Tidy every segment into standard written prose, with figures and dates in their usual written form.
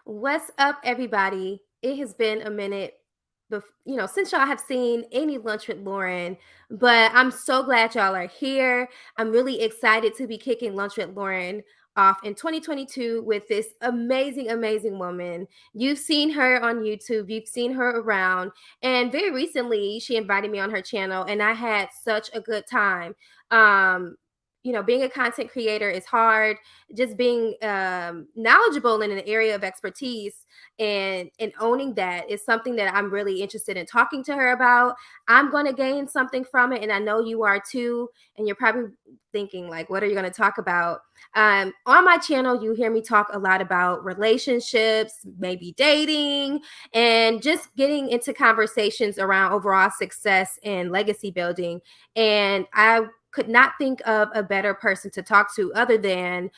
What's up, everybody? It has been a minute, since y'all have seen any lunch with Lauren, but I'm so glad y'all are here. I'm really excited to be kicking lunch with Lauren off in 2022 with this amazing, amazing woman. You've seen her on YouTube, you've seen her around, and very recently she invited me on her channel, and I had such a good time. Being a content creator is hard. Just being knowledgeable in an area of expertise and owning that is something that I'm really interested in talking to her about. I'm going to gain something from it, and I know you are too. And you're probably thinking, like, what are you going to talk about? On my channel, you hear me talk a lot about relationships, maybe dating, and just getting into conversations around overall success and legacy building. And I could not think of a better person to talk to other than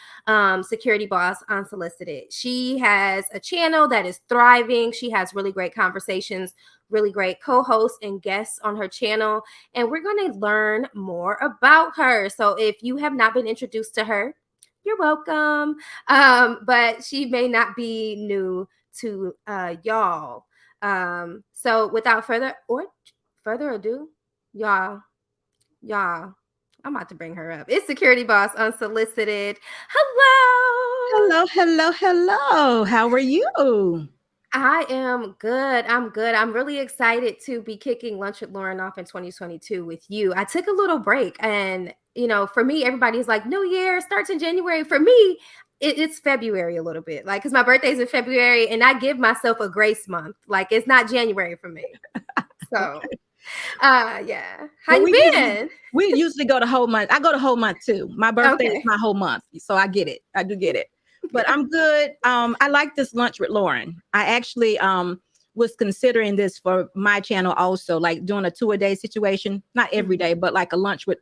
Security Boss Unsolicited. She has a channel that is thriving. She has really great conversations, really great co-hosts and guests on her channel, and we're going to learn more about her. So if you have not been introduced to her, you're welcome. But she may not be new to y'all. So without further ado, y'all. I'm about to bring her up. It's Security Boss Unsolicited. Hello. Hello. How are you? I am good. I'm good. I'm really excited to be kicking Lunch with Lauren off in 2022 with you. I took a little break, and for me, everybody's like, New Year starts in January. For me, it's February a little bit, like, because my birthday's in February, and I give myself a grace month. Like, it's not January for me. So yeah. How Well, you been? we usually go the whole month. I go the whole month too. My birthday is Okay. my whole month, so I get it. I do get it. But I'm good. I like this lunch with Lauren. I actually was considering this for my channel also, like doing a 2-a-day situation, not every day, but like a lunch with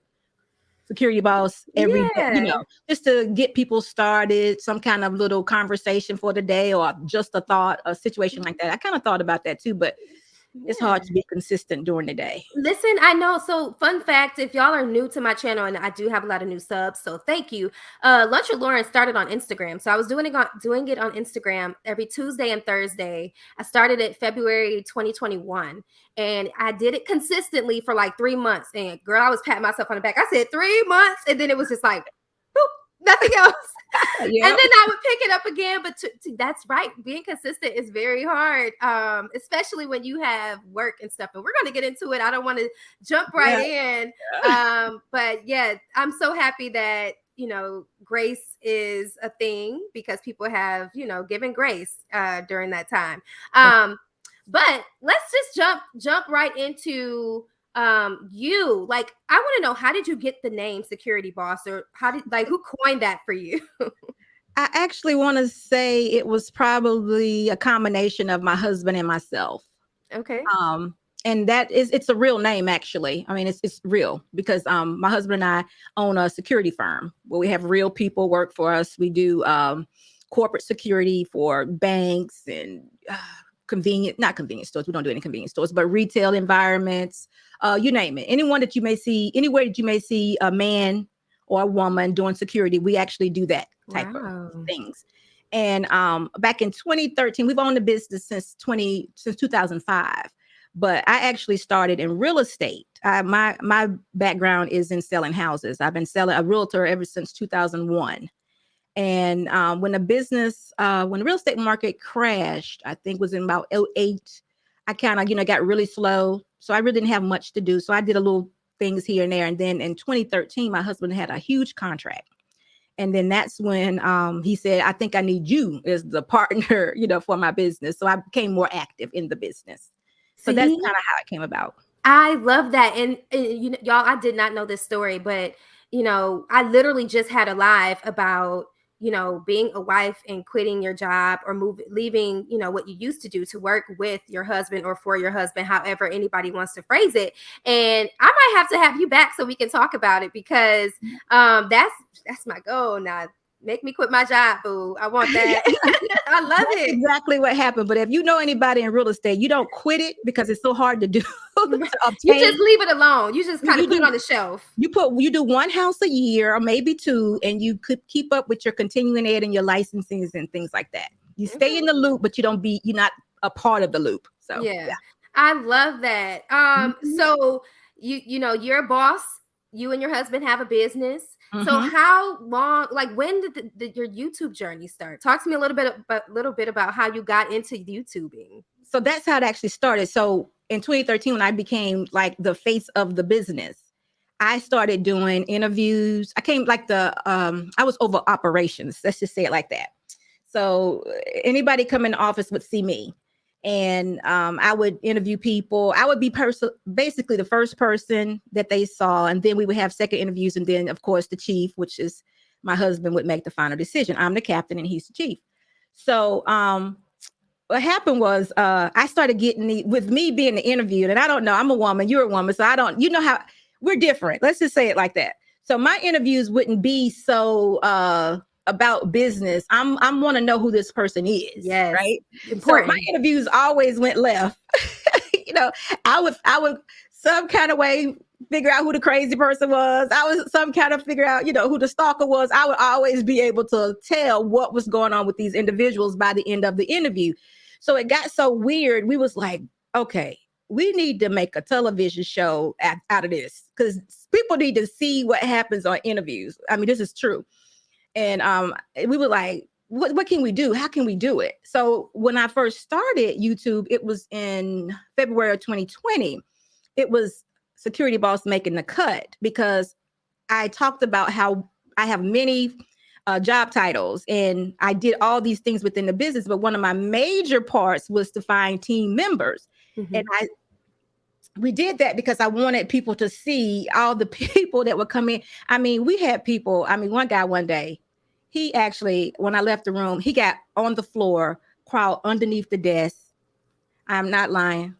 Security Boss every day, Yeah. just to get people started, some kind of little conversation for the day or just a thought, a situation like that. I kind of thought about that too, but it's Yeah. hard to be consistent during the day. Listen, I know. So, fun fact, if y'all are new to my channel, and I do have a lot of new subs, so thank you. Lunch with Lauren started on Instagram. So I was doing it on Instagram every Tuesday and Thursday. I started it February 2021, and I did it consistently for like 3 months. And girl, I was patting myself on the back. I said 3 months, and then it was just like, boop, nothing else. Yeah. And then I would pick it up again. But that's right. Being consistent is very hard, especially when you have work and stuff. And we're going to get into it. I don't want to jump right in. But yeah, I'm so happy that, grace is a thing because people have, given grace during that time. But let's just jump right into you. Like, I want to know, how did you get the name Security Boss, or who coined that for you? I actually want to say it was probably a combination of my husband and myself. Okay. Um, and it's a real name actually. I mean, it's real because my husband and I own a security firm where we have real people work for us. We do corporate security for banks and not convenience stores. We don't do any convenience stores, but retail environments, you name it. Anyone that you may see, anywhere that you may see a man or a woman doing security, we actually do that type of things. And back in 2013, we've owned the business since 2005. But I actually started in real estate. My background is in selling houses. I've been selling a realtor ever since 2001. And when the real estate market crashed, I think it was in about 2008, I kind of, got really slow. So I really didn't have much to do. So I did a little things here and there. And then in 2013, my husband had a huge contract. And then that's when he said, I think I need you as the partner, for my business. So I became more active in the business. So that's kind of how it came about. I love that. And y'all, I did not know this story, but I literally just had a live about being a wife and quitting your job or leaving what you used to do to work with your husband or for your husband, however anybody wants to phrase it. And I might have to have you back so we can talk about it, because that's my goal now. Make me quit my job, boo. I want that. I love That's it. exactly what happened. But if you know anybody in real estate, you don't quit it because it's so hard to do. To You just leave it alone. You just kind of put it on the shelf. You do one house a year or maybe two, and you could keep up with your continuing ed and your licenses and things like that. You stay Okay. in the loop, but you're not a part of the loop. So Yeah. yeah. I love that. Mhm. So you're a boss. You and your husband have a business. So Mhm. how long, like when did your YouTube journey start? Talk to me a little bit about how you got into YouTubing. So that's how it actually started. So in 2013, when I became like the face of the business, I started doing interviews. I came like I was over operations. Let's just say it like that. So anybody come in the office would see me. And I would interview people. I would be basically the first person that they saw. And then we would have second interviews. And then, of course, the chief, which is my husband, would make the final decision. I'm the captain and he's the chief. So what happened was I started getting with me being the interview, and I don't know, I'm a woman, you're a woman, so I don't, you know how we're different. Let's just say it like that. So my interviews wouldn't be so about business. I'm want to know who this person is, Yes. right? So my Important. interviews always went left. you know, I would some kind of way figure out who the crazy person was. I was some kind of figure out, who the stalker was. I would always be able to tell what was going on with these individuals by the end of the interview. So it got so weird. We was like, okay, we need to make a television show out of this because people need to see what happens on interviews. I mean, this is true. And we were like, what can we do? How can we do it? So when I first started YouTube, it was in February of 2020. It was Security Boss making the cut because I talked about how I have many job titles and I did all these things within the business. But one of my major parts was to find team members. And Mhm. we did that because I wanted people to see all the people that would come in. I mean, we had people. I mean, one guy one day, he actually, when I left the room, he got on the floor, crawled underneath the desk. I'm not lying.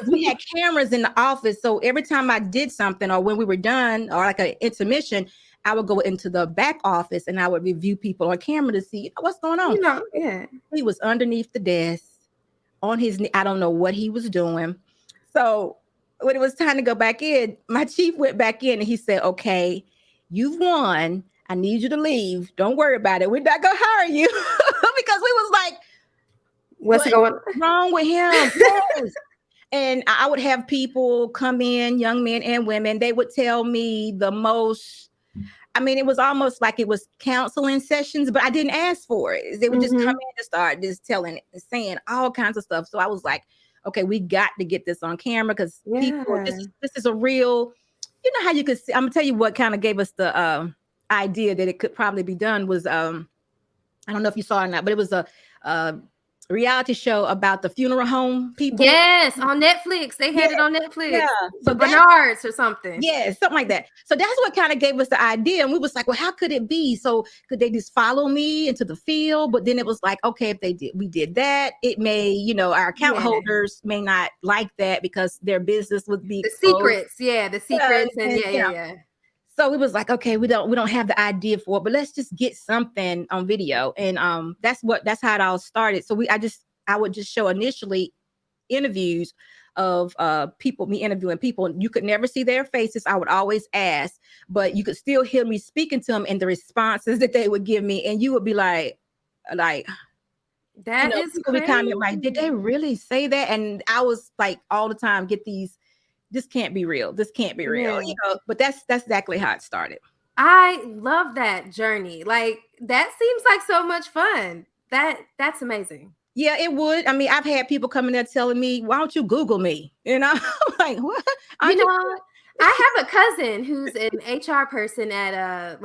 We had cameras in the office. So every time I did something or when we were done or like an intermission, I would go into the back office and I would review people on camera to see what's going on. Yeah. He was underneath the desk on his knee. I don't know what he was doing. So when it was time to go back in, my chief went back in and he said, okay, you've won. I need you to leave. Don't worry about it. We're not going to hire you because we was like, What's what's going wrong with him? Yes. And I would have people come in, young men and women. They would tell me the most. I mean, it was almost like it was counseling sessions, but I didn't ask for it. They would just come Mhm. in and start just saying all kinds of stuff. So I was like, okay, we got to get this on camera because people, Yeah. this is a real, how you could see. I'm gonna tell you what kind of gave us the idea that it could probably be done was I don't know if you saw it or not, but it was a reality show about the funeral home people. Yes, on Netflix. They Yeah, had it on yeah. Netflix. So The that Bernards or something. yeah, something like that. So that's what kind of gave us the idea. And we was like, well, how could it be? So could they just follow me into the field? But then it was like, okay, if we did that, it may, our account Yeah. holders may not like that because their business would be The exposed. secrets. Yeah, the Yeah, secrets and and, yeah. so we was like, okay, we don't have the idea for it, but let's just get something on video. And that's how it all started. So I would just show initially interviews of people, me interviewing people. You could never see their faces. I would always ask, but you could still hear me speaking to them and the responses that they would give me. And you would be like, That is people be comment like, did they crazy. really say that? And I was like all the time, get these, this can't be real. This can't be real, Yeah. but that's exactly how it started. I love that journey. Like that seems like so much fun. That's amazing. Yeah, it would. I mean, I've had people coming there telling me, why don't you Google me? I'm like, what? You Aren't you? know, I have a cousin who's an HR person at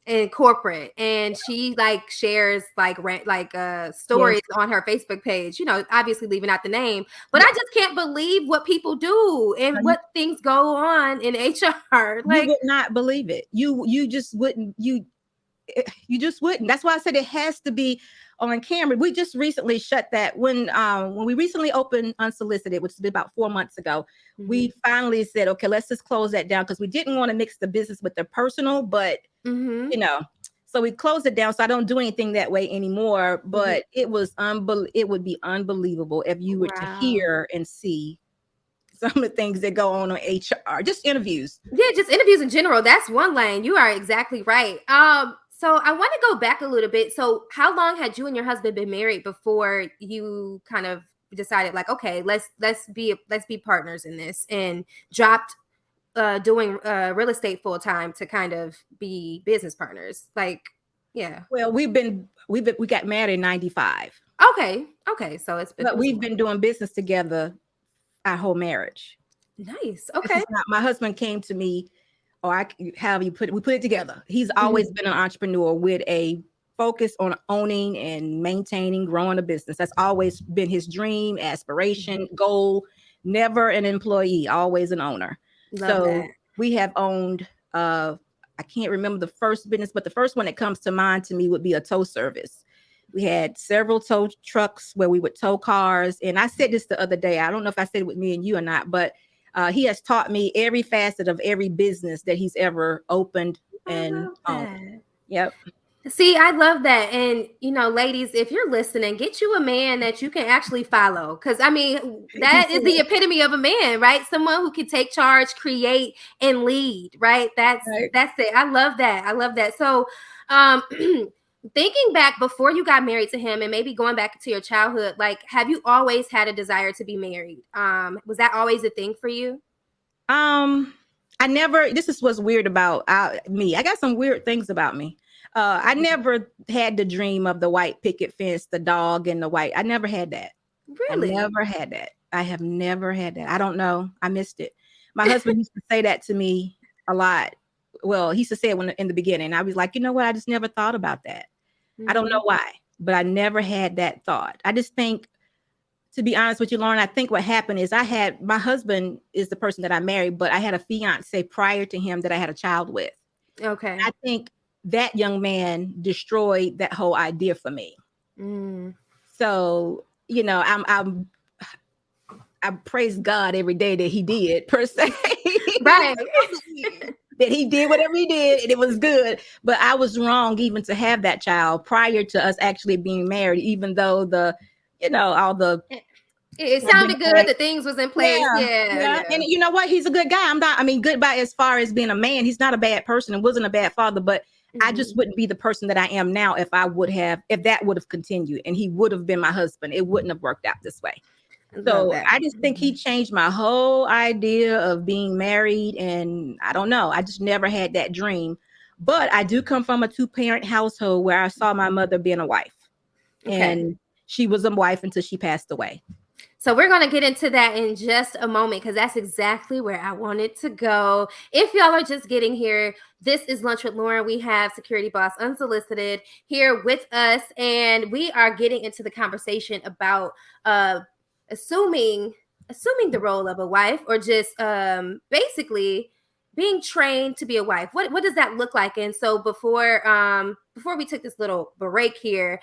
in corporate, and she like shares Yes. stories on her Facebook page, obviously leaving out the name, but Yeah. I just can't believe what people do and what things go on in HR. You Like, would not believe it. You just wouldn't. You just wouldn't. That's why I said it has to be on camera. We just recently shut that when we recently opened Unsolicited, which is about 4 months ago. mhm, We finally said, okay, let's just close that down because we didn't want to mix the business with the personal, but mhm, you know. So we closed it down. So I don't do anything that way anymore. mhm. But it would be unbelievable if you were to Wow. hear and see some of the things that go on HR, just interviews. Yeah, just interviews in general. That's one lane. You are exactly right. So I want to go back a little bit. So how long had you and your husband been married before you kind of decided like, okay, let's be partners in this, and dropped doing real estate full time to kind of be business partners? Like, yeah. Well, we got married in 95, Okay. Okay. So it but was we've been doing business together our whole marriage. nice. This Okay. is not my husband came to me, or however you put it, we put it together. He's always Mhm. been an entrepreneur with a focus on owning and maintaining, growing a business. That's always been his dream, aspiration, goal. Never an employee, always an owner. Love that. So we have owned I can't remember the first business, but the first one that comes to mind to me would be a tow service. We had several tow trucks where we would tow cars. And I said this the other day. I don't know if I said it with me and you or not, but he has taught me every facet of every business that he's ever opened I and love owned. that. Yep. See, I love that. And, ladies, if you're listening, get you a man that you can actually follow. Because, I mean, that is the epitome of a man, right? Someone who can take charge, create, and lead, right? Right. That's it. I love that. I love that. So, um, thinking back before you got married to him, and maybe going back to your childhood, like, have you always had a desire to be married? Was that always a thing for you? Um, I never. This is what's weird about me. I got some weird things about me. I never had the dream of the white picket fence, the dog, and the white. I never had that. I Really? never had that. I have never had that. I don't know. I missed it. My husband used to say that to me a lot. Well, he used to say it when in the beginning. I was like, you know what? I just never thought about that. I don't know Hmm. why, but I never had that thought. I just think, to be honest with you, Lauren, I think what happened is my husband is the person that I married, but I had a fiance prior to him that I had a child with. Okay. I think that young man destroyed that whole idea for me. Mm. So, I praise God every day that he did, per se. Right. That he did whatever he did and it was good. But I was wrong even to have that child prior to us actually being married, even though all the It sounded good. paperwork. The things was in Yeah, place. Yeah, yeah. yeah. And you know what? He's a good guy. Good by as far as being a man. He's not a bad person and wasn't a bad father, but I just Hmm. wouldn't be the person that I am now if that would have continued and he would have been my husband. It wouldn't have worked out this way. I love So that. I just think he changed my whole idea of being married. And I don't know. I just never had that dream. But I do come from a two-parent household where I saw my mother being a wife. Okay. And she was a wife until she passed away. So we're going to get into that in just a moment, because that's exactly where I wanted to go. If y'all are just getting here, this is Lunch with Lauren. We have Security Boss Unsolicited here with us, and we are getting into the conversation about uh, assuming the role of a wife, or just basically being trained to be a wife. What does that look like? And so before we took this little break here,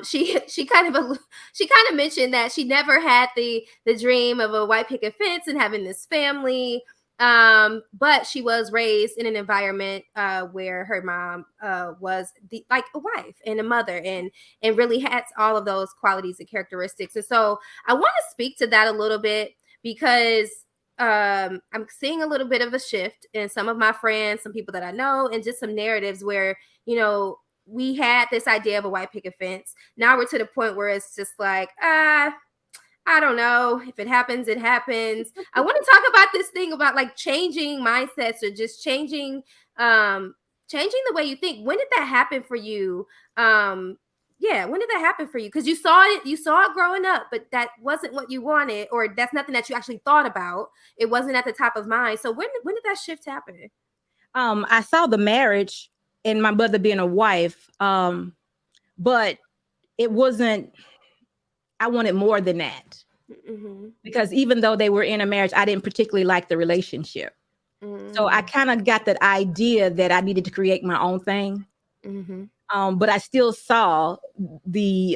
she kind of mentioned that she never had the dream of a white picket fence and having this family. But she was raised in an environment where her mom was like a wife and a mother, and really had all of those qualities and characteristics. And so I want to speak to that a little bit, because I'm seeing a little bit of a shift in some of my friends, some people that I know, and just some narratives where, we had this idea of a white picket fence. Now we're to the point where it's just like, I don't know. If it happens, it happens. I want to talk about this thing about like changing mindsets, or just changing the way you think. When did that happen for you? Yeah, when did that happen for you? Because you saw it growing up, but that wasn't what you wanted, or that's nothing that you actually thought about. It wasn't at the top of mind. So when did that shift happen? I saw the marriage and my mother being a wife, but it wasn't. I wanted more than that, Mm-hmm. because even though they were in a marriage, I didn't particularly like the relationship. So I Mm-hmm. kind of got that idea that I needed to create my own thing. Mm-hmm. But I still saw the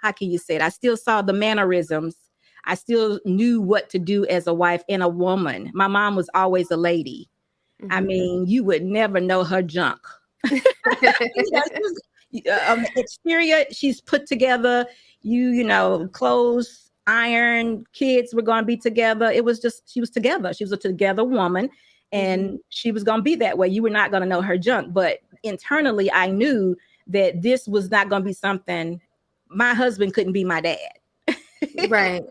how can you say it? I still saw the mannerisms. I still knew what to do as a wife and a woman. My mom was always a lady. I Mm-hmm. mean, you would never know her junk. On the exterior, she's put together. Clothes, iron, kids were going to be together. It was just, she was together. She was a together woman, Mm-hmm. and she was going to be that way. You were not going to know her junk. But internally I knew that this was not going to be something. My husband couldn't be my dad. Right.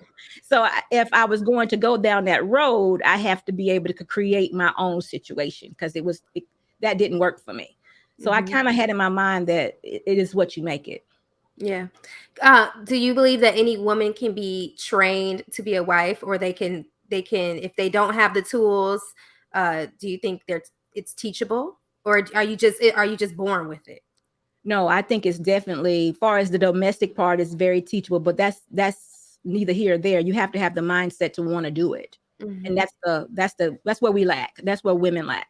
So if I was going to go down that road, I have to be able to create my own situation, because that didn't work for me. So I Hmm. kind of had in my mind that it is what you make it. Yeah. Do you believe that any woman can be trained to be a wife, or they can if they don't have the tools? Do you think it's teachable, or are you just born with it? No, I think it's definitely, far as the domestic part, is very teachable, but that's neither here or there. You have to have the mindset to want to do it. And Hmm. that's where we lack. That's where women lack.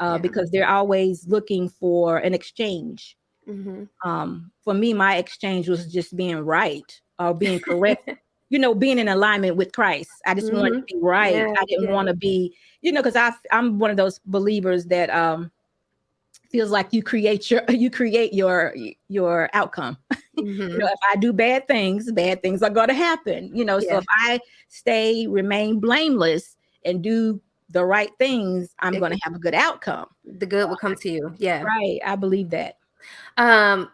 Yeah. Because they're always looking for an exchange. Hmm. For me, my exchange was just being right, or being correct, being in alignment with Christ. I just wanted to Hmm. be right. Yeah. I didn't Yeah. want to be, because I'm one of those believers that feels like you create your outcome. Hmm. If I do bad things are going to happen. So Yeah. if I remain blameless and do the right things, I'm It, going to have a good outcome. the good will come to you. Yeah. Right. I believe that.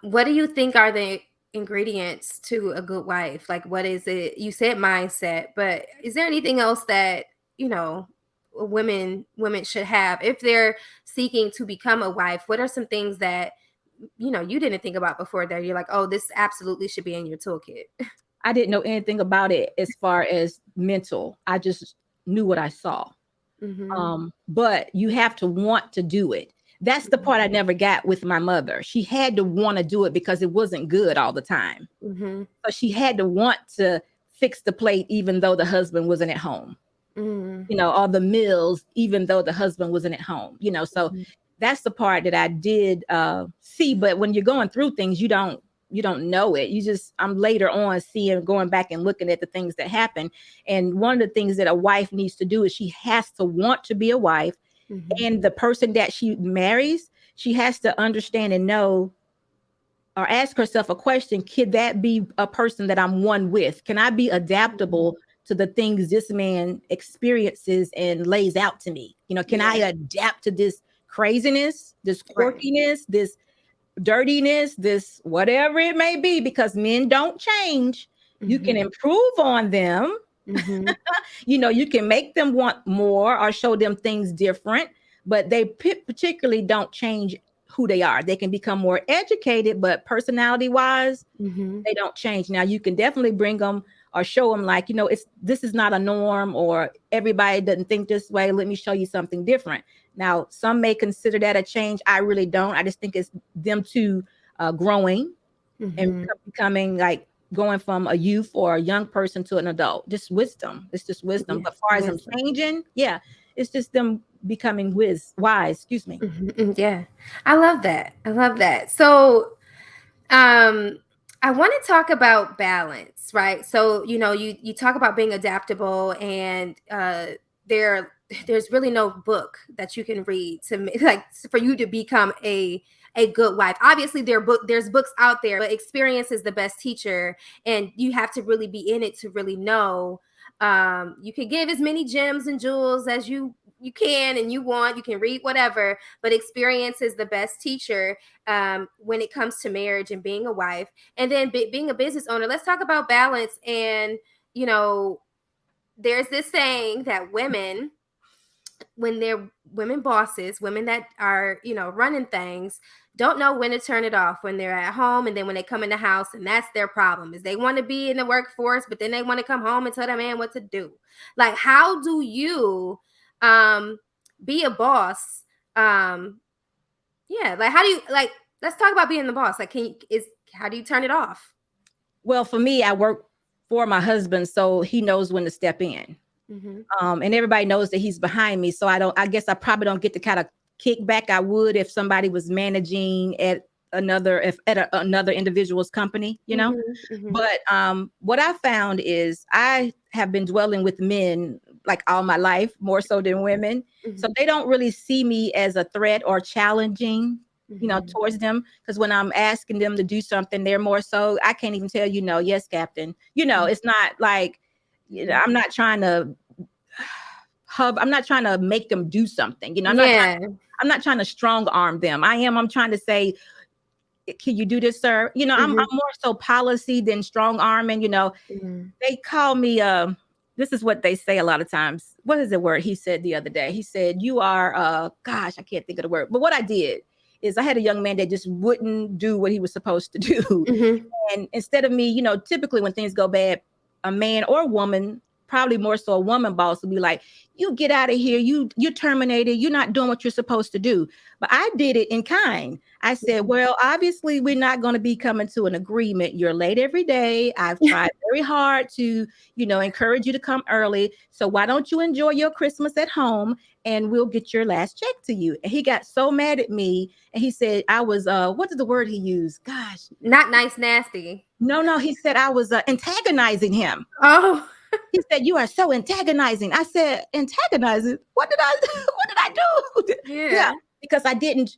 What do you think are the ingredients to a good wife? Like, what is it? You said mindset, but is there anything else that, you know, women should have if they're seeking to become a wife? What are some things that, you didn't think about before that you're like, oh, this absolutely should be in your toolkit? I didn't know anything about it as far as mental. I just knew what I saw. Mhm. But you have to want to do it. That's the part I never got with my mother. She had to want to do it because it wasn't good all the time. Mhm. So she had to want to fix the plate even though the husband wasn't at home. Mhm. All the meals, even though the husband wasn't at home. So Mhm. that's the part that I did see. But when you're going through things, you don't know it. I'm later on going back and looking at the things that happen. And one of the things that a wife needs to do is she has to want to be a wife, Mhm. and the person that she marries, she has to understand and know, or ask herself a question: could that be a person that I'm one with? Can I be Mhm. adaptable to the things this man experiences and lays out to me? Can I Yeah. adapt to this craziness, this Right. quirkiness, this dirtiness, this whatever it may be? Because men don't change. You can Mhm. improve on them. Mhm. You can make them want more or show them things different, but they particularly don't change who they are. They can become more educated, but personality wise, Mhm. they don't change. Now you can definitely bring them or show them, like, this is not a norm, or everybody doesn't think this way. Let me show you something different. Now, some may consider that a change. I really don't. I just think it's them two growing and Mhm. becoming, like, going from a youth or a young person to an adult. Just wisdom. It's just wisdom. Yeah. But far as them Wisdom. changing, yeah, it's just them becoming wise. Excuse me. Mhm. Yeah. I love that. I love that. So, um I want to talk about balance, right? So, you talk about being adaptable, and there there's really no book that you can read like for you to become a good wife. Obviously there's books out there, but experience is the best teacher, and you have to really be in it to really know. You can give as many gems and jewels as you can and you want. You can read whatever, but experience is the best teacher when it comes to marriage and being a wife, and then being a business owner. Let's talk about balance. And you know, there's this saying that women, when they're women bosses, women that are running things, don't know when to turn it off when they're at home, and then when they come in the house, and that's their problem, is they want to be in the workforce, but then they want to come home and tell their man what to do. Like, how do you um be a boss? Yeah, like, how do you, like, let's talk about being the boss. Like, how do you turn it off? Well, for me, I work for my husband, so he knows when to step in. Mhm. And everybody knows that he's behind me. So I guess I probably don't get the kind of kickback I would if somebody was managing at another individual's company. Mhm. Mhm. But what I found is I have been dwelling with men like all my life, more so than women. So Mhm. they don't really see me as a threat or challenging, Mhm. towards them. Because when I'm asking them to do something, they're more so, I can't even tell no, yes, Captain. Mhm. It's not like, Mhm. I'm not trying to I'm not trying to make them do something. Yeah. I'm not trying to strong arm them. I'm trying to say, can you do this, sir? I'm Mhm. more so policy than strong arming. Mhm. They call me, this is what they say a lot of times. What is the word he said the other day? He said, you are, gosh, I can't think of the word. But what I did is I had a young man that just wouldn't do what he was supposed to do. Mhm. And instead of me, typically when things go bad, a man or woman, probably more so a woman boss, will be like, you get out of here. You're terminated. You're not doing what you're supposed to do. But I did it in kind. I said, well, obviously we're not going to be coming to an agreement. You're late every day. I've tried very hard to, encourage you to come early. So why don't you enjoy your Christmas at home and we'll get your last check to you? And he got so mad at me. And he said, I was, what is the word he used? Gosh, Not nice, nasty. no. He said I was antagonizing him. Oh. He said, you are so antagonizing. I said, antagonizing? What did I what did I do? Yeah, Yeah. because I didn't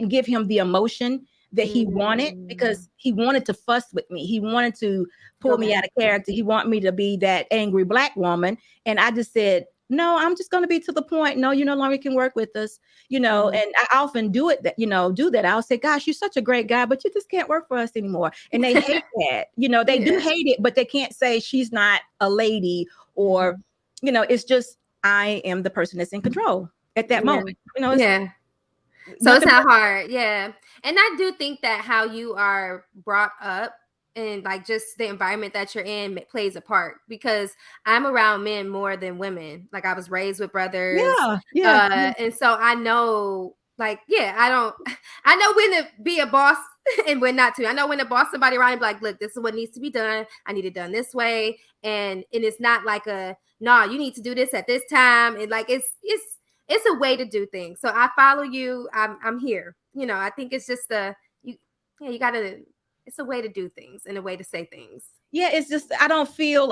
give him the emotion that he wanted, Mm. because he wanted to fuss with me. He wanted to pull Go me out back. of character. He wanted me to be that angry black woman. And I just said, no, I'm just going to be to the point. No, you no longer can work with us, Mhm. and I often do it that, do that. I'll say, gosh, you're such a great guy, but you just can't work for us anymore. And they hate that, they do Yeah. hate it, but they can't say she's not a lady, or, Mhm. it's just, I am the person that's in control at that Yeah. moment. It's Yeah. So it's nothing not personal. hard. Yeah. And I do think that how you are brought up and like just the environment that you're in plays a part, because I'm around men more than women. Like I was raised with brothers. Yeah, yeah, yeah. And so I know, like, yeah, I know when to be a boss and when not to. I know when to boss somebody around and be like, look, this is what needs to be done. I need it done this way. And it's not like nah, you need to do this at this time. And like it's a way to do things. So I follow you. I'm here. I think it's just you yeah, you gotta it's a way to do things and a way to say things. Yeah, it's just, I don't feel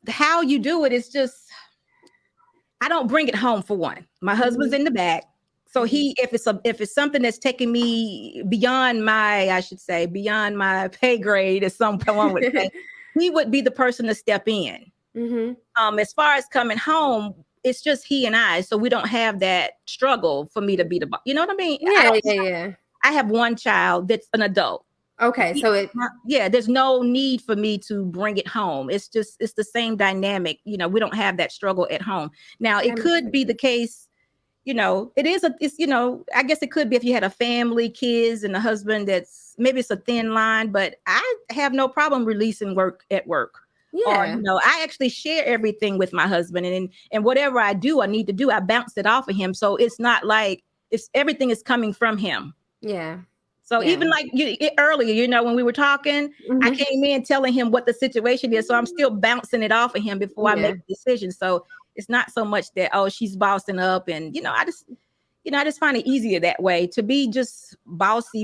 how you do it. It's just, I don't bring it home. For one, my husband's Mm-hmm. in the back. So Mm-hmm. if it's something that's taking me beyond my, I should say, beyond my pay grade, as someone would say, he would be the person to step in. Mm-hmm. As far as coming home, it's just he and I, so we don't have that struggle for me to be the boss. You know what I mean? Yeah, yeah, yeah. I have one child that's an adult. Okay, so Yeah, there's no need for me to bring it home. It's the same dynamic. We don't have that struggle at home. Now, it that makes could be sense. the case, I guess it could be if you had a family, kids, and a husband, that's maybe it's a thin line, but I have no problem releasing work at work. Or, Yeah, I actually share everything with my husband, and whatever I need to do, I bounce it off of him. So it's not like everything is coming from him. yeah, So yeah. even like earlier, when we were talking, I Mm-hmm. came in telling him what the situation is. So I'm still bouncing it off of him before I Yeah. make a decision. So it's not so much that, oh, she's bossing up. And, I just find it easier that way. To be just bossy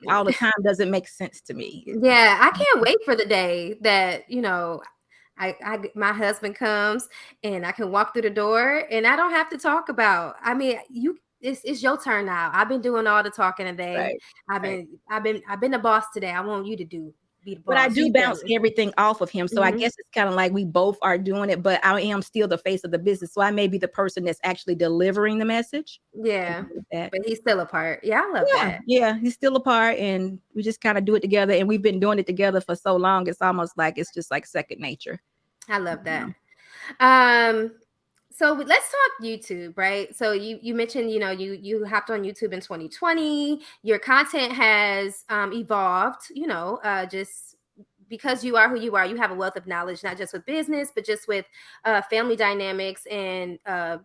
all the time doesn't make sense to me. Yeah, I can't wait for the day that, my husband comes and I can walk through the door and I don't have to talk about. I mean, it's your turn now. I've been doing all the talking today. Right. Right. I've been the boss today. I want you to be the But I boss. do You tell bounce me. everything off of him. So I Hmm. guess it's kind of like we both are doing it, but I am still the face of the business. So I may be the person that's actually delivering the message. Yeah, Something like that. but he's still a part. Yeah, I love Yeah, that. yeah, he's still apart, and we just kind of do it together. And we've been doing it together for so long, it's almost like it's just like second nature. I love You that. know? Um, so let's talk YouTube, right? So you mentioned, you hopped on YouTube in 2020. Your content has evolved, just because you are who you are. You have a wealth of knowledge, not just with business, but just with family dynamics and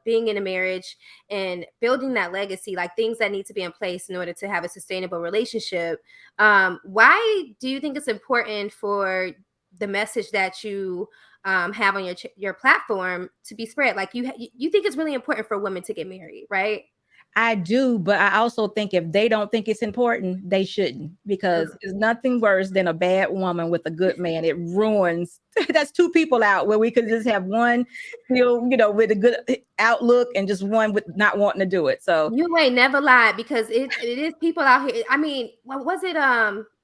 being in a marriage and building that legacy, like things that need to be in place in order to have a sustainable relationship. Why do you think it's important for the message that you have on your platform to be spread? Like you think it's really important for women to get married, right? I do, but I also think if they don't think it's important, they shouldn't, because Okay. there's nothing worse than a bad woman with a good man. It ruins. That's two people out where we could just have one still, with a good outlook, and just one with not wanting to do it. So You ain't never lied, because it is people out here. I mean, what was it?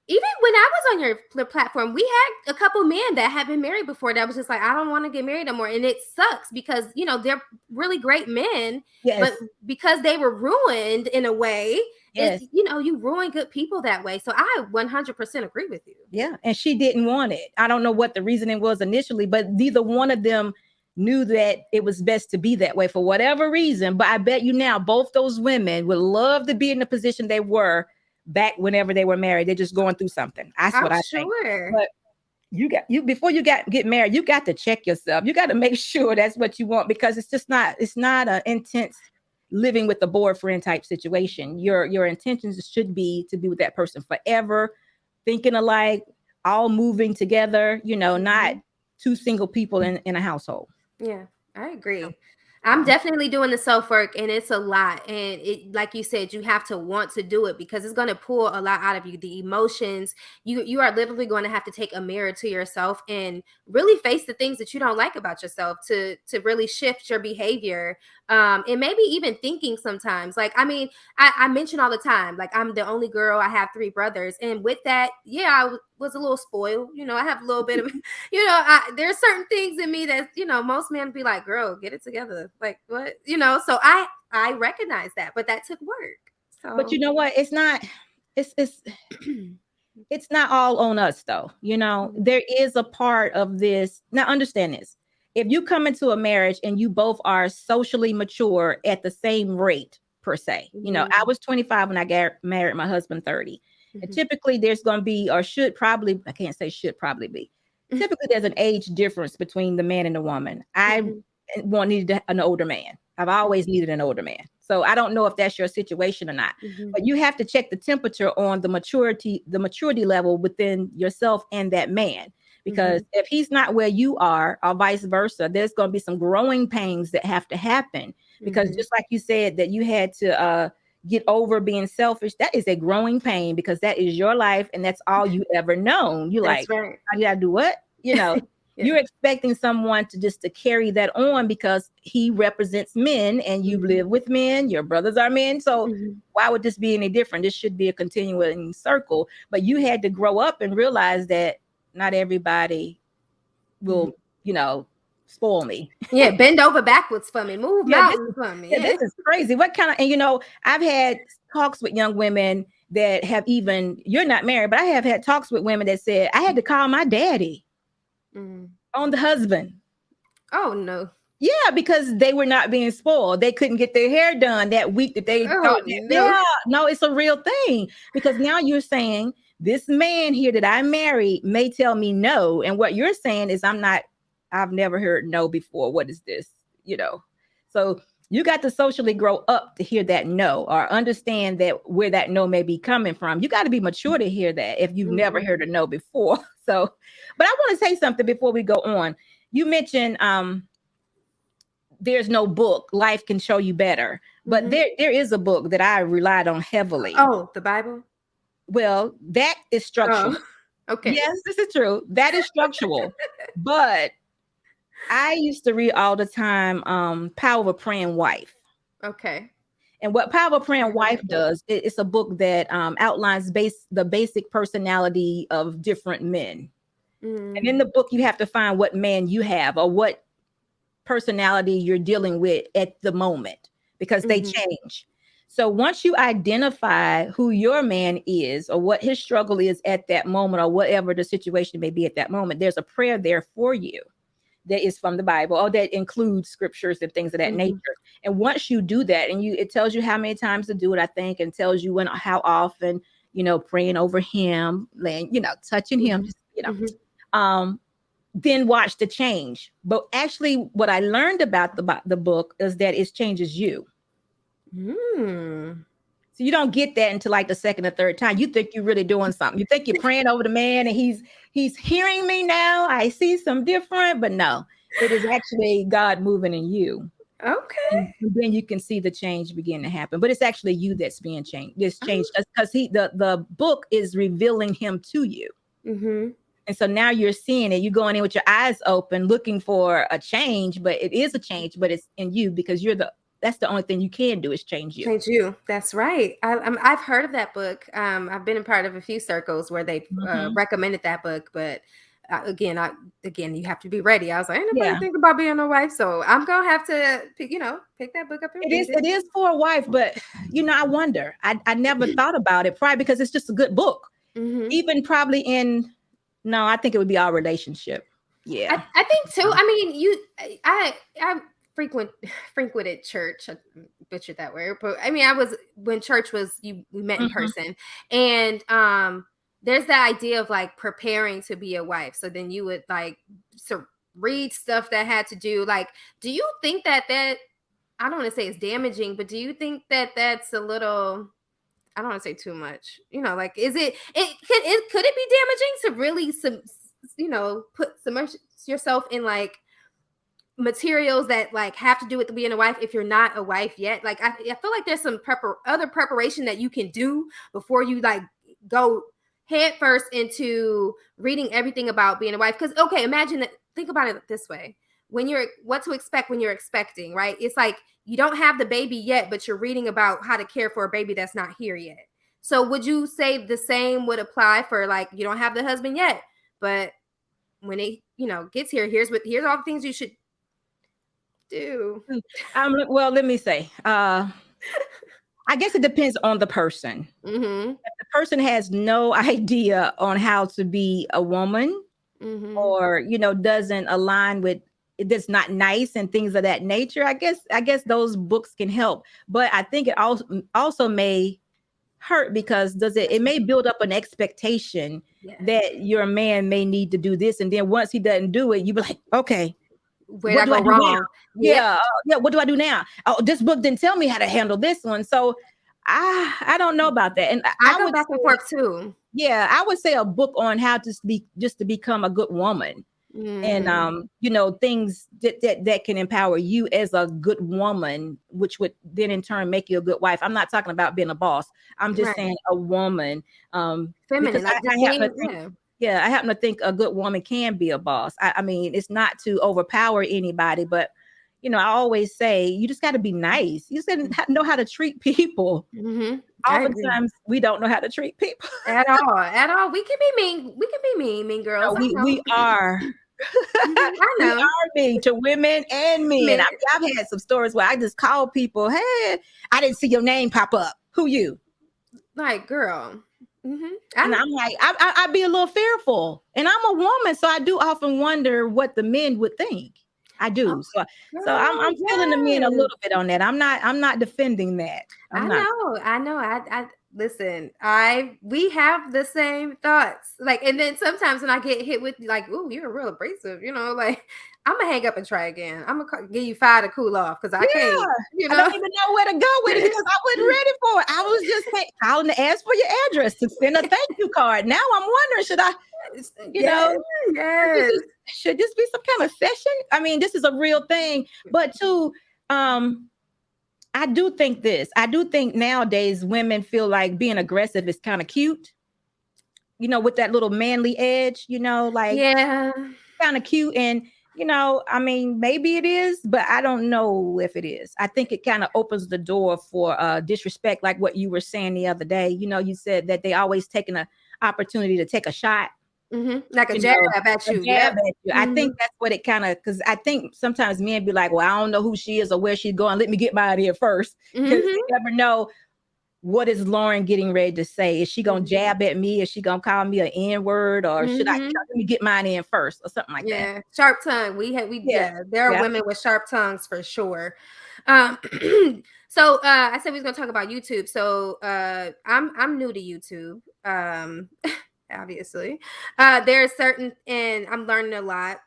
Even when I was on your platform, we had a couple men that had been married before that was just like, I don't want to get married no more. And it sucks because, they're really great men, but Yes, because they were ruined in a way, it's, yes. you ruin good people that way. So I 100% agree with you. Yeah, and she didn't want it. I don't know what the reasoning was initially, but neither one of them knew that it was best to be that way for whatever reason. But I bet you now, both those women would love to be in the position they were back whenever they were married. They're just going through something. That's I'm what I think. sure. But you before you get married, you got to check yourself. You got to make sure that's what you want, because it's not an intense living with a boyfriend type situation. Your intentions should be to be with that person forever, thinking alike, all moving together, not Hmm. two single people in a household. Yeah, I So, agree. I'm yeah. definitely doing the self work, and it's a lot. And like you said, you have to want to do it because it's going to pull a lot out of you. The emotions, you are literally going to have to take a mirror to yourself and really face the things that you don't like about yourself to really shift your behavior. And maybe even thinking sometimes. Like, I mean, I mention all the time, like I'm the only girl. I have three brothers, and with that, yeah, was a little spoiled. I have a little bit of there's certain things in me that most men be like, girl, get it together, like what, so I recognize that, but that took work. But you So know what? It's not all on us though. Mhm. There is a part of this. Now understand this. If you come into a marriage and you both are socially mature at the same rate per se, I Mhm. was 25 when I got married, my husband 30. And Mhm. typically there's going to be, or should probably, I can't say should probably be. Typically there's an age difference between the man and the woman. I Mhm. needed an older man. I've always needed an older man. So I don't know if that's your situation or not, Mhm. but you have to check the temperature on the maturity level within yourself and that man, because Mhm. if he's not where you are or vice versa, there's going to be some growing pains that have to happen, because Mhm. just like you said that you had to get over being selfish, that is a growing pain, because that is your life and that's all you ever known. You That's like, right. how did I do what? Yeah. You're expecting someone to carry that on because he represents men and you Mhm. live with men, your brothers are men. So Mhm. why would this be any different? This should be a continuing circle. But you had to grow up and realize that not everybody Mhm. will, spoil me. Yeah, bend over backwards for me, move Yeah, this mountains is for me. yeah, Yeah. this is crazy. What kind of, and I've had talks with young women that have, even you're not married, but I have had talks with women that said I had to call my daddy Mhm. on the husband. Oh no. Yeah, because they were not being spoiled. They couldn't get their hair done that week that they Oh thought that, no. yeah, no, it's a real thing. Because now you're saying this man here that I married may tell me no. And what you're saying is I've never heard no before. What is this? You know. So you got to socially grow up to hear that no, or understand that where that no may be coming from. You got to be mature to hear that if you've never Mhm. heard a no before. So, but I want to say something before we go on. You mentioned there's no book life can show you better, but Mhm. there is a book that I relied on heavily. Oh, the Bible. Well, that is structural. Oh, okay. Yes, this is true, that is structural. But I used to read all the time Power of a Praying Wife. Okay. And what Power of a Praying Never heard Wife that. does, it's a book that outlines the basic personality of different men. And in Mm. the book you have to find what man you have, or what personality you're dealing with at the moment, because they Mhm. change. So once you identify who your man is, or what his struggle is at that moment, or whatever the situation may be at that moment, there's a prayer there for you that is from the Bible, or that includes scriptures and things of that Mhm. nature. And once you do that, and it tells you how many times to do it, I think, and tells you when, how often, praying over him, laying, touching him, Mhm. just, Mhm. um, then watch the change. But actually, what I learned about the book is that it changes you. Mm. So you don't get that until like the second or third time. You think you're really doing something. You think you're praying over the man, and he's hearing me now. I see some different, but no, it is actually God moving in you. Okay. And then you can see the change begin to happen. But it's actually you that's being changed. This Oh. changed because the book is revealing him to you. Mhm. And so now you're seeing it. You're going in with your eyes open, looking for a change, but it is a change, but it's in you, because that's the only thing you can do is change you. Change you. That's right. I've heard of that book. I've been a part of a few circles where they've Hmm. recommended that book, but again, you have to be ready. I was like, ain't nobody Yeah. think about being a wife, so I'm gonna have to, pick that book up and It is read it. it is for a wife, but I wonder. I never thought about it, probably because it's just a good book. Hmm. Even probably in no, I think it would be our relationship. Yeah. I think too. I mean, I frequent frequented church. I butchered that word, but I mean, I was when church was we met in Hmm. person, and there's that idea of like preparing to be a wife. So then you would like read stuff that had to do like. Do you think that I don't want to say it's damaging, but do you think that that's a little? I don't want to say too much. Like is could it be damaging to really put submerge yourself in like materials that like have to do with being a wife if you're not a wife yet? Like I feel like there's some other preparation that you can do before you like go head first into reading everything about being a wife. Because okay, imagine that. Think about it this way: when you're what to expect when you're expecting, right? It's like you don't have the baby yet, but you're reading about how to care for a baby that's not here yet. So would you say the same would apply for like you don't have the husband yet, but when it gets here, here's all the things you should do. Well, let me say, I guess it depends on the person. Mhm. If the person has no idea on how to be a woman, Mhm. or doesn't align with that's not nice and things of that nature, I guess those books can help. But I think it also may hurt, because it That's right. may build up an expectation Yes. that your man may need to do this, and then once he doesn't do it, you be like, okay, Where'd what I do I go do now? wrong? Yep. Yeah, what do I do now? Oh, this book didn't tell me how to handle this one. So I don't know about that. And I I go would back and say, forth too. yeah, I would say a book on how to be just to become a good woman, and Mhm. things that can empower you as a good woman, which would then in turn make you a good wife. I'm not talking about being a boss. I'm just Right. saying a woman, because Feminine, like I just happen to being, think, yeah. yeah, I happen to think a good woman can be a boss. I mean, it's not to overpower anybody, but I always say you just got to be nice. You just got to know how to treat people. Mhm. I agree. Oftentimes we don't know how to treat people. At all. At all. We can be mean. We can be mean girls. No, I we know. are. Mhm. I We know. are mean to women and men. Men, I've had some stories where I just call people, hey, I didn't see your name pop up. Who you? like girl. I And I'm like, I'd be a little fearful. And I'm a woman, so I do often wonder what the men would think. I oh do. So girl, I'm feeling the men a yes. little bit on that. I'm not defending that. I'm I not. know, I know. I listen. We have the same thoughts. Like, and then sometimes when I get hit with like, "Ooh, you're real abrasive," like I'm gonna hang up and try again. I'm gonna give you 5 to cool off because I can't. Yeah. I don't even know where to go with it because I wasn't ready for it. I was just calling to ask for your address to send a thank you card. Now I'm wondering, should I, you Yes, know, yes. should this be some kind of session? I mean, this is a real thing. But too, um, I do think this. I do think nowadays women feel like being aggressive is kind of cute, with that little manly edge, like Yeah. kind of cute. And, I mean, maybe it is, but I don't know if it is. I think it kind of opens the door for disrespect, like what you were saying the other day. You said that they always taking an opportunity to take a shot, Like a you jab know, at a you. jab Yep. at you. I Mhm. think that's what it kind of, because I think sometimes men be like, well, I don't know who she is or where she's going. Let me get my idea first, because Mhm. you never know what is Lauren getting ready to say. Is she gonna Mhm. jab at me? Is she gonna call me an N word, or should I? Mhm. Let me get mine in first, or something like that. Yeah, sharp tongue. Yeah, Yeah, there are yeah. women with sharp tongues for sure. Um, so I said we was gonna talk about YouTube. So I'm new to YouTube. Obviously, there are certain, and I'm learning a lot.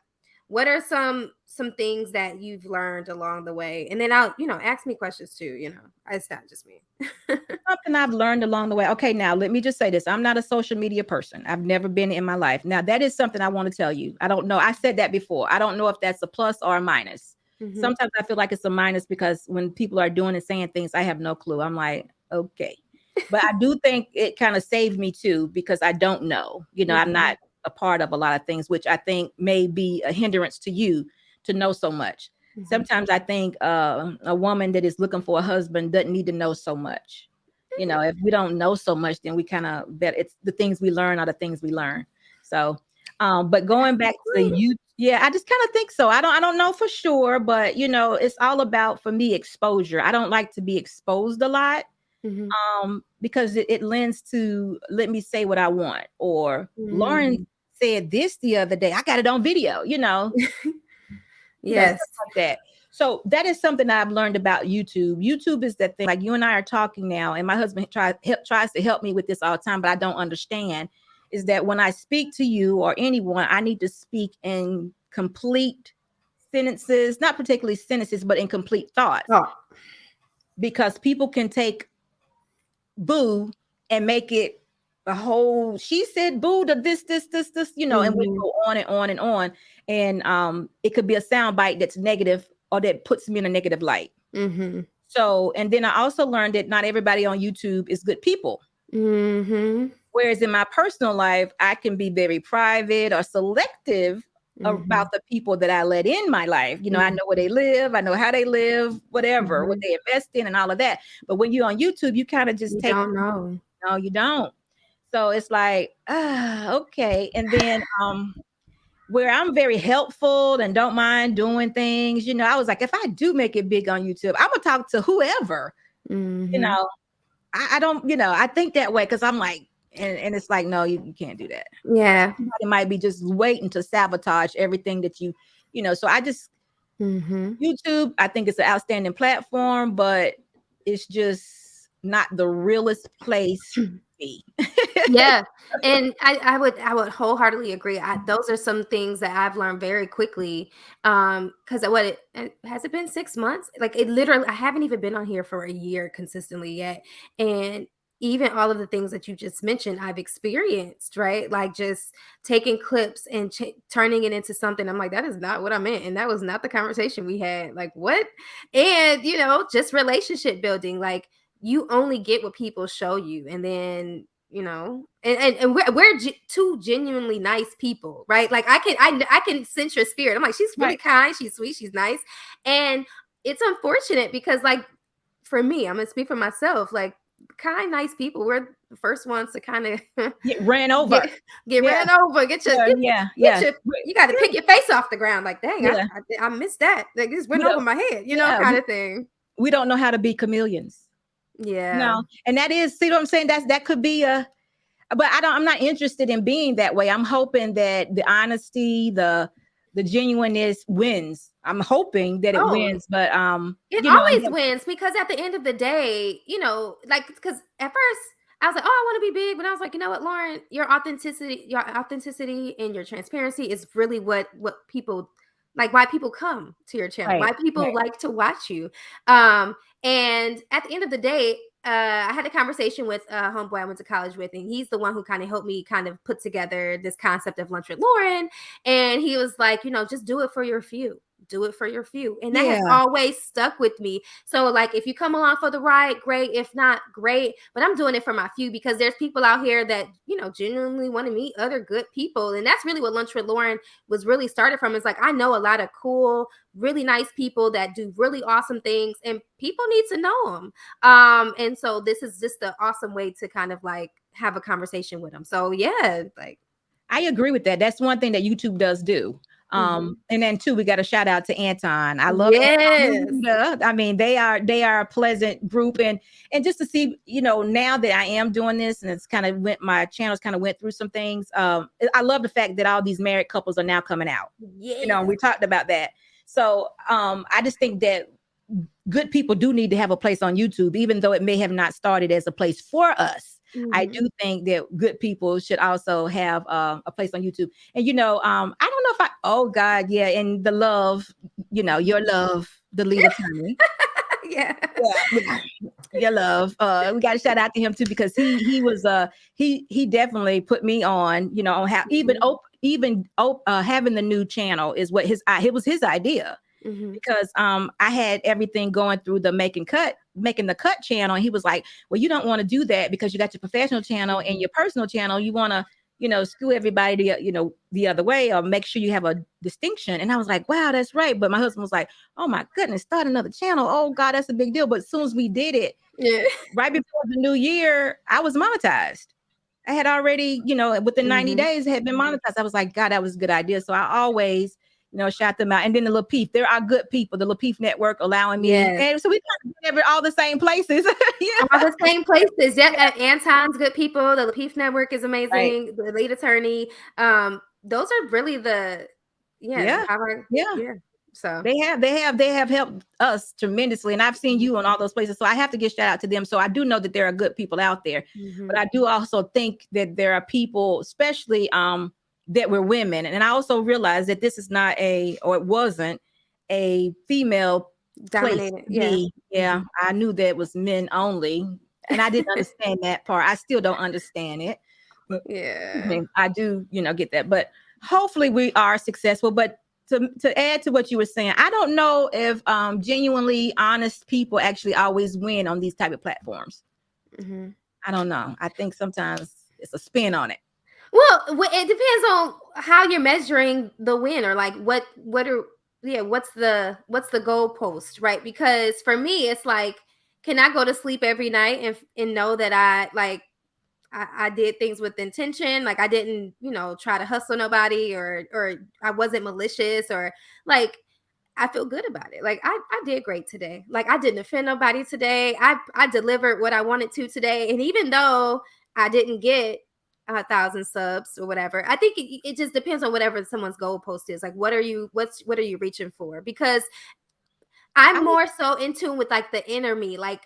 What are some things that you've learned along the way? And then I'll ask me questions too. It's not just me. Something I've learned along the way. Okay, now let me just say this. I'm not a social media person. I've never been in my life. Now, that is something I want to tell you. I don't know. I said that before. I don't know if that's a plus or a minus. Hmm. Sometimes I feel like it's a minus because when people are doing and saying things, I have no clue. I'm like, okay. But I do think it kind of saved me too, because I don't know. I'm Hmm. not a part of a lot of things, which I think may be a hindrance to you to know so much. Mhm. Sometimes I think a woman that is looking for a husband doesn't need to know so much. If we don't know so much, then we kind of bet it's the things we learn are the things we learn. So, but That's going a back good to point. you, yeah, I just kind of think so. I don't know for sure, but it's all about for me exposure. I don't like to be exposed a lot Mhm. because it lends to let me say what I want. Or Lauren Mhm. said this the other day. I got it on video, stuff Yes. like that. So that is something I've learned about YouTube. YouTube is that thing, like you and I are talking now, and my husband tries to help me with this all the time, but I don't understand. Is that when I speak to you or anyone, I need to speak in complete sentences, not particularly sentences, but in complete thoughts, Oh. because people can take boo and make it a whole she said boo to this, and we Mhm. go on and on and on. And it could be a sound bite that's negative or that puts me in a negative light. Mhm. So, and then I also learned that not everybody on YouTube is good people. Mhm. Whereas in my personal life, I can be very private or selective about Mhm. the people that I let in my life. I Mhm. know where they live, I know how they live, whatever, what Mhm. they invest in and all of that. But when you're on YouTube, you kind of just You take, don't know. no, you don't. So it's like, okay. And then where I'm very helpful and don't mind doing things, I was like, if I do make it big on YouTube, I'm gonna talk to whoever, you Mhm. know. I don't, I think that way because I'm like, and it's like, no, you can't do that. Yeah. Somebody might be just waiting to sabotage everything that so I just Mhm. YouTube, I think it's an outstanding platform, but it's just not the realest place to be. Yeah, and I would wholeheartedly agree. Those are some things that I've learned very quickly. Because has it been 6 months? Like it literally, I haven't even been on here for a year consistently yet, and even all of the things that you just mentioned, I've experienced. Right, like just taking clips and turning it into something. I'm like, that is not what I meant, and that was not the conversation we had. Like what? And just relationship building, like you only get what people show you, and then and we're two genuinely nice people, right? Like I can sense your spirit. I'm like, she's really Right. kind, she's sweet, she's nice. And it's unfortunate because, like, for me, I'm gonna speak for myself, like kind, nice people, we're the first ones to kind of Get ran over. get get Yeah. ran over, Yeah. get Yeah. your you got to pick your face off the ground. Like, dang, Yeah. I missed that. Like this We went over don't, my head, yeah. kind of thing. We don't know how to be chameleons. Yeah. No. And that is, see what I'm saying? That could be but I'm not interested in being that way. I'm hoping that the honesty, the genuineness wins. I'm hoping that it Oh, wins, but it and always that, wins because at the end of the day, like, because at first I was like, oh, I want to be big, but I was like, you know what, Lauren, your authenticity and your transparency is really what people like, why people come to your channel, right, why people right. like to watch you. And at the end of the day, I had a conversation with a homeboy I went to college with, and he's the one who kind of helped me kind of put together this concept of lunch with Lauren. And he was like, just do it for your few. Do it for your few. And that has Yeah. always stuck with me. So, like, if you come along for the ride, great. If not, great. But I'm doing it for my few because there's people out here that, genuinely want to meet other good people. And that's really what Lunch with Lauren was really started from. Is like, I know a lot of cool, really nice people that do really awesome things, and people need to know them. And so this is just an awesome way to kind of like have a conversation with them. So yeah, like, I agree with that. That's one thing that YouTube does do. mhm. And then too, we got a shout out to Anton. I love Anton and Yes. Rita. I mean, they are a pleasant group, and just to see, now that I am doing this, and it's kind of my channels kind of went through some things. I love the fact that all these married couples are now coming out. Yes. We talked about that. So I just think that good people do need to have a place on YouTube, even though it may have not started as a place for us. I Mhm. do think that good people should also have a place on YouTube. And I don't know if oh God, yeah, and the love, your love, the leader Tommy. Yeah. Yeah, yeah, your love. We got to shout out to him too because he was he definitely put me on, on how Mhm. having the new channel is what it was his idea Mhm. because I had everything going through the making the cut channel, and he was like, well, you don't want to do that because you got your professional channel and Mhm. your personal channel, you want to skew everybody the other way, or make sure you have a distinction. And I was like, wow, that's right. But my husband was like, oh my goodness, start another channel. Oh God, that's a big deal. But as soon as we did it, Yeah. right before the new year, I was monetized. I had already, within 90 Mhm. days had been monetized. I was like, God, that was a good idea. So I always, shout them out. And then the Lapeef, there are good people, the Lapeef network allowing me. Yes. And so we kind of all the same places. Yeah. All the same places. Yeah, Anton's good people. The Lapeef Network is Right. amazing. The lead attorney. Those are really the Yeah. Yeah. yeah. So They have helped us tremendously. And I've seen mhm. you on all those places. So I have to give shout out to them. So I do know that there are good people out there. But Mhm. I do also think that there are people, especially that were women. And I also realized that this is not or it wasn't a female place Dominated. to Yeah. be. Yeah. Mhm. I knew that it was men only. And I didn't understand that part. I still don't understand it. But excuse Yeah. me, I do, get that. But hopefully we are successful. But to add to what you were saying, I don't know if genuinely honest people actually always win on these type of platforms. Mhm. I don't know. I think sometimes it's a spin on it. Well, it depends on how you're measuring the win, or like what are yeah, what's the goalpost, right? Because for me, it's like, can I go to sleep every night and know that I did things with intention, like I didn't, try to hustle nobody, or I wasn't malicious, or like I feel good about it. Like I did great today. Like I didn't offend nobody today. I delivered what I wanted to today. And even though I didn't get 1,000 subs or whatever, I think it just depends on whatever someone's goalpost is. Like what are you reaching for? Because I I'm would, more so in tune with like the inner me. Like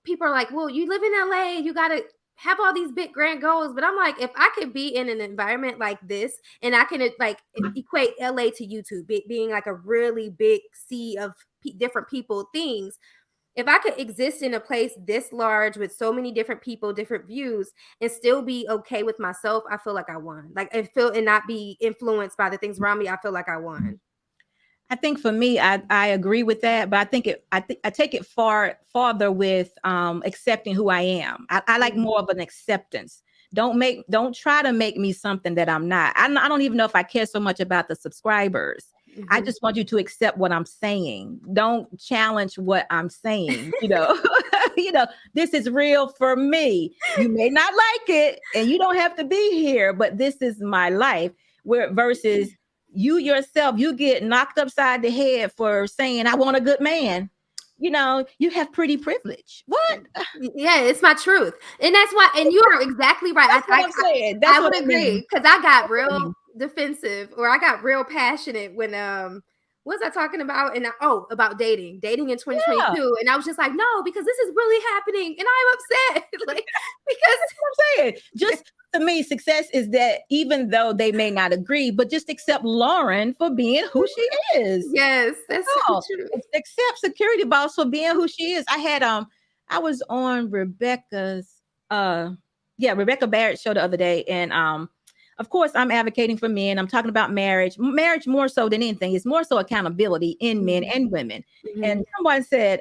people are like, well, you live in LA, you gotta have all these big grand goals. But I'm like, if I could be in an environment like this, and I can like equate LA to YouTube being like a really big sea of different people things. If I could exist in a place this large with so many different people, different views, and still be okay with myself, I feel like I won. Like and not be influenced by the things around me, I feel like I won. I think for me, I agree with that, but I take it farther with accepting who I am. I like Mhm. more of an acceptance. Don't try to make me something that I'm not. I don't even know if I care so much about the subscribers. I Mhm. just want you to accept what I'm saying. Don't challenge what I'm saying. This is real for me. You may not like it, and you don't have to be here, but this is my life. Where versus you yourself, you get knocked upside the head for saying, I want a good man. You have pretty privilege. What? Yeah, it's my truth, and that's why. And you are exactly right. That's what I'm saying. That's I what would I mean. agree, because I got That's what I real mean. defensive, or I got real passionate when what was I talking about? And about dating in Yeah. 2022, and I was just like, no, because this is really happening, and I'm upset, like because I'm saying. Just to me, success is that even though they may not agree, but just accept Lauren for being who she is. yes, that's so Oh, true. accept Security Boss for being who she is. I was on uh Rebecca Barrett's show the other day, and of course I'm advocating for men. I'm talking about marriage more so than anything. It's more so accountability in men Mhm, and women. mhm. And someone said,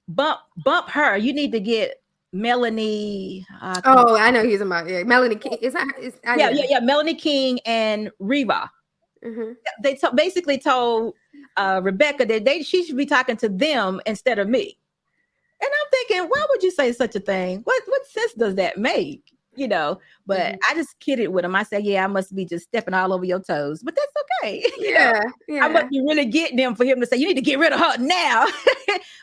bump her. You need to get Melanie. I can't. Oh, I know he's about, yeah, Melanie King. Is that is Yeah, yeah. yeah, yeah. Melanie King and Reva. Mhm. They basically told Rebecca that she should be talking to them instead of me. And I'm thinking, why would you say such a thing? What sense does that make? But Mhm. I just kidded with him. I said, yeah, I must be just stepping all over your toes, but that's okay. Yeah, I must yeah. be really getting him for him to say, you need to get rid of her now.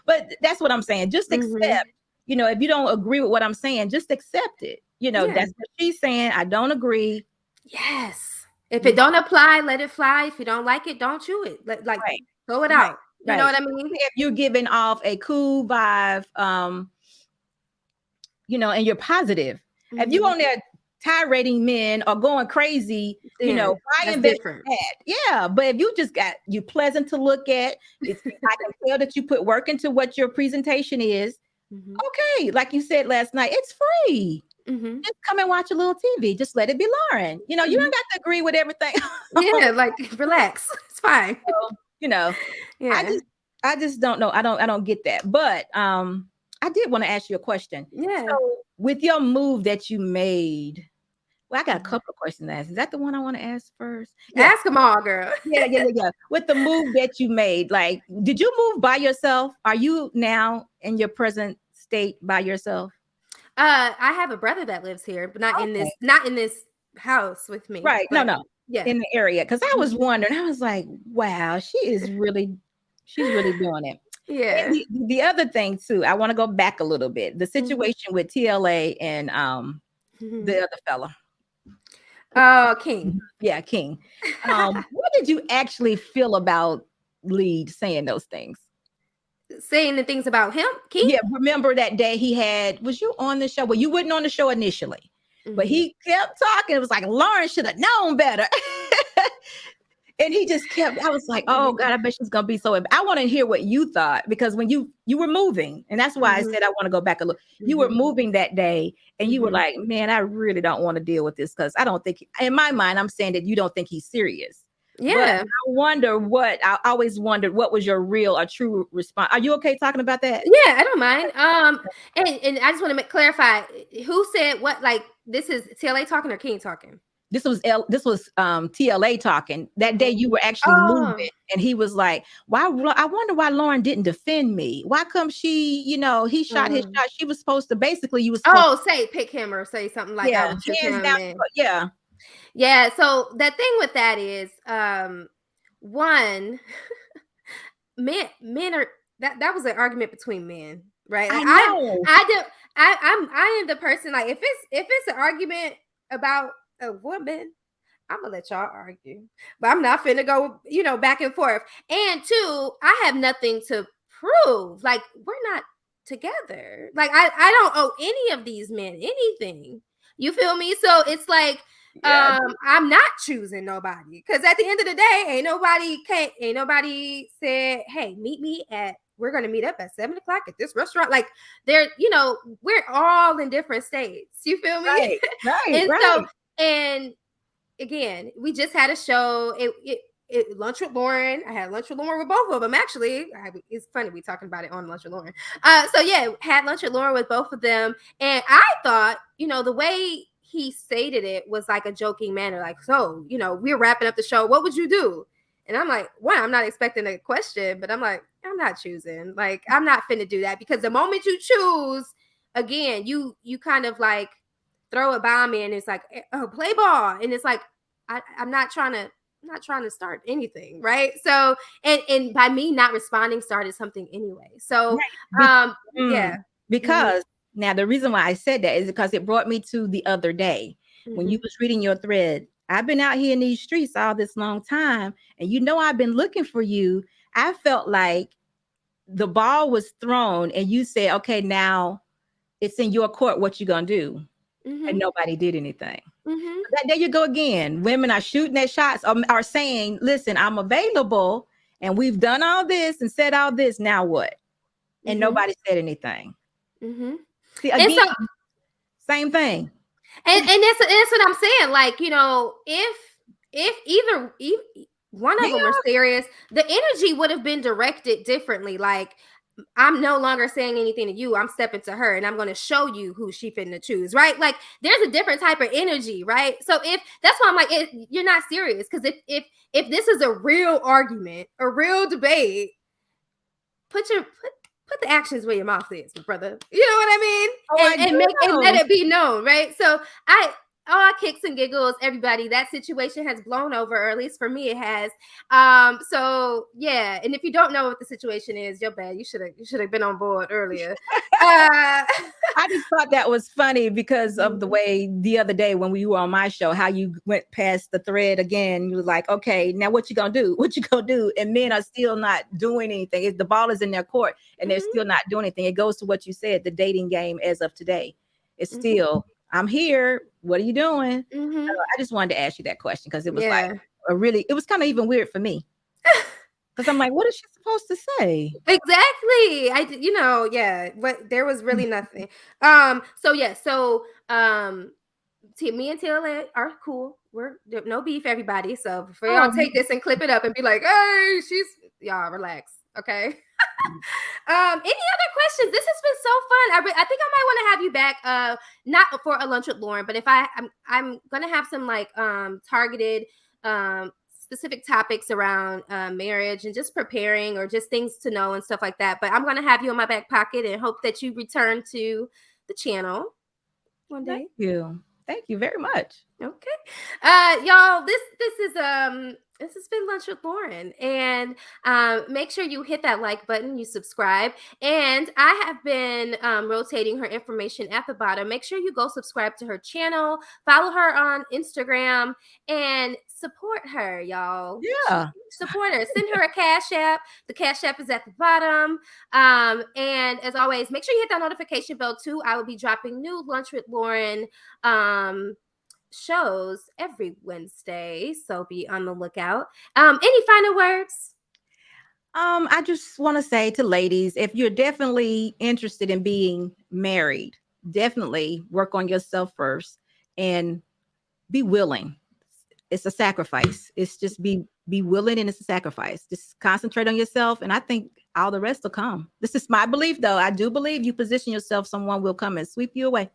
But that's what I'm saying. Just Mhm. accept, if you don't agree with what I'm saying, just accept it. Yeah. That's what she's saying. I don't agree. Yes. If it Move don't apply, let it fly. If you don't like it, don't chew it. Like on. Right. throw it Right. out. You know Right. what I mean? Especially if you're giving off a cool vibe, and you're positive. If you Mhm. on there tirading men or going crazy, Yeah, why that's invest different. in that? Yeah, but if you just got you pleasant to look at, I can tell that you put work into what your presentation is. Mhm. Okay, like you said last night, it's free. Mhm. Just come and watch a little TV. Just let it be Lauren. You Mhm. don't got to agree with everything. Yeah, like relax. It's fine. you know, I Yeah. just I just don't know. I don't get that. But I did want to ask you a question. Yeah. So with your move that you made. Well, I got a Mhm. couple of questions to ask. Is that the one I want to ask first? Yeah. Ask them all, girl. Yeah. With the move that you made, like, did you move by yourself? Are you now in your present state by yourself? I have a brother that lives here, but not in Okay. this house with me. Right. No, But no. yeah. In the area. Because I was Mhm. wondering, I was like, wow, she's really doing it. And Yeah. the other thing too, I want to go back a little bit. The Mhm. situation with TLA and the Mhm. other fella. Oh, King. Yeah, King. What did you actually feel about Lead saying those things? Saying the things about him, King. Yeah, remember that day he had, was you on the show? Well, you weren't on the show initially, but Mhm. he kept talking. It was like Lauren should have known better. And he just kept, I was like, oh God, I bet she's gonna be so I want to hear what you thought, because when you were moving, and that's why I Mhm. said I want to go back a look. You were Mhm. moving that day and you were Mhm. like, man, I really don't want to deal with this, because I don't think, in my mind, I'm saying that you don't think he's serious. But Yeah. I always wondered what was your real or true response. Are you okay talking about that? Yeah, I don't mind. And I just want to clarify who said what. Like, this is TLA talking or King talking? This was TLA talking that day. Mhm. You were actually Oh. moving, and he was like, "Why? I wonder why Lauren didn't defend me. Why come she? He shot his Um, shot. She was supposed to, basically. You was supposed to, oh, say pick him or say something like I yeah, would shoot hands him. down. And Yeah, yeah, so the thing with that is, one, men are that was an argument between men, right? Like I know. I do I am the person, like, if it's an argument about a woman, I'm gonna let y'all argue, but I'm not finna go, back and forth. And two, I have nothing to prove. Like, we're not together. Like, I don't owe any of these men anything. You feel me? So it's like, Yeah, I'm not choosing nobody, because at the end of the day, ain't nobody said, hey, meet me at. We're gonna meet up at 7 o'clock at this restaurant. Like, we're all in different states. You feel me? right, right, And so, right. and again, we just had a show. Lunch with Lauren. I had lunch with Lauren with both of them. Actually, it's funny we talking about it on lunch with Lauren. So yeah, had lunch with Lauren with both of them, and I thought, the way he stated it was like a joking manner, like, so, we're wrapping up the show. What would you do? And I'm like, one, I'm not expecting a question, but I'm like, I'm not choosing. Like, I'm not finna do that, because the moment you choose, again, you kind of like throw a bomb in. It's like, oh, play ball, and it's like, I'm not trying to start anything, right? So, and by me not responding started something anyway. So, Right. Be- yeah. Mhm. because now the reason why I said that is because it brought me to the other day when you Mhm. was reading your thread. I've been out here in these streets all this long time, and I've been looking for you. I felt like the ball was thrown, and you said, "Okay, now it's in your court. What you gonna do?" And Mhm. nobody did anything. Mhm. There you go again. Women are shooting their shots, are saying, "Listen, I'm available, and we've done all this and said all this. Now what?" And Mhm. nobody said anything. Mhm. See, And again, so, same thing. and that's what I'm saying. Like, if one of them were Yeah, serious, the energy would have been directed differently. Like, I'm no longer saying anything to you. I'm stepping to her and I'm going to show you who she finna choose, right? Like, there's a different type of energy, right? So if that's why I'm like, you're not serious, because if this is a real argument, a real debate, put the actions where your mouth is, my brother. You know what I mean? oh, I And do make and let know. it be known, right? So I all kicks and giggles, everybody. That situation has blown over, or at least for me, it has. So yeah, and if you don't know what the situation is, you're bad. You should have been on board earlier. Uh, I just thought that was funny because of the mhm, way the other day when we were on my show, how you went past the thread again. You was like, okay, now what you gonna do? What you gonna do? And men are still not doing anything. The ball is in their court and they're mhm, still not doing anything. It goes to what you said, the dating game as of today. It's mhm, still, I'm here. What are you doing? mhm. I just wanted to ask you that question because it was like Yeah. it was kind of even weird for me. Because I'm like, what is she supposed to say? Exactly. Yeah, but there was really nothing. So yeah, so me and Taylor are cool. We're no beef, everybody. So before y'all Oh, take this and clip it up and be like, hey, y'all relax. Okay. Any other questions? This has been so fun. I think I might want to have you back. Not for a lunch with Lauren, but if I'm gonna have some like targeted specific topics around marriage and just preparing or just things to know and stuff like that. But I'm gonna have you in my back pocket and hope that you return to the channel one Thank day. you. Thank you very much. Okay. Y'all, this has been Lunch with Lauren. And make sure you hit that like button, you subscribe. And I have been rotating her information at the bottom. Make sure you go subscribe to her channel, follow her on Instagram, and support her, y'all. Yeah. Support her. Send her a Cash App. The Cash App is at the bottom. And as always, make sure you hit that notification bell too. I will be dropping new Lunch with Lauren shows every Wednesday, so be on the lookout. Any final words? I just want to say to ladies, if you're definitely interested in being married, definitely work on yourself first and be willing. It's a sacrifice. It's just be willing, and it's a sacrifice. Just concentrate on yourself, and I think all the rest will come. This is my belief, though. I do believe you position yourself, someone will come and sweep you away.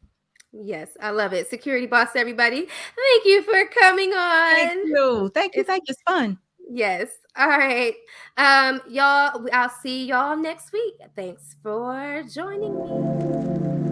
Yes, I love it. Security boss, everybody. Thank you for coming Thank on. you. Thank you. It's Thank you. It's fun. yes. All right. Y'all, I'll see y'all next week. Thanks for joining me.